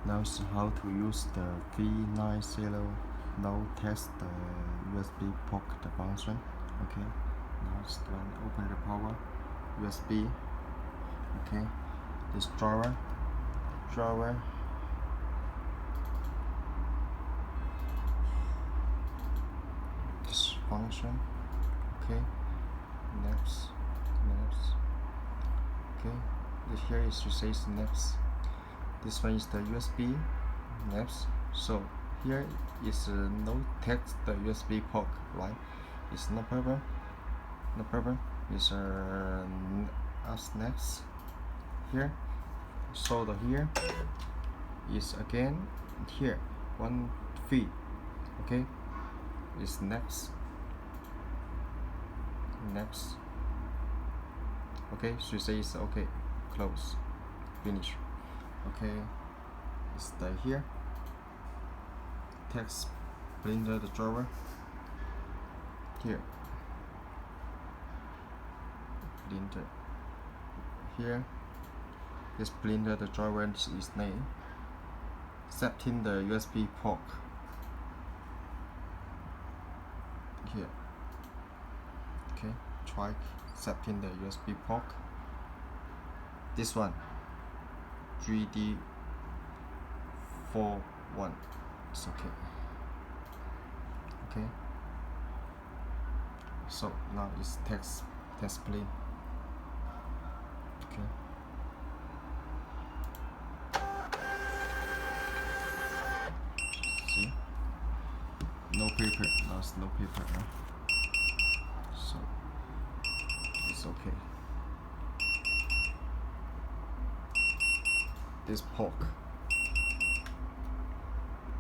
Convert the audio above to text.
Now is how to use the LV-390 now test the USB port function. Okay, now it's when open the power USB. Okay, this drawer this function. Okay, next. Okay, this here is to say next. This one is the USB next. So here is no text the USB port, right? It's no problem. It's us next here. So the here is again here 1 feet. Okay, is next. Okay, she says okay, close, finish. Okay, it's the here text printer, the drawer here, printer here. This printer, the drawer is name setting the USB port here. Okay, try setting the USB port. This one 3D41, it's okay. Okay, so now it's test plane. Okay, see, no paper, now it's no paper, huh? So it's okay. This pork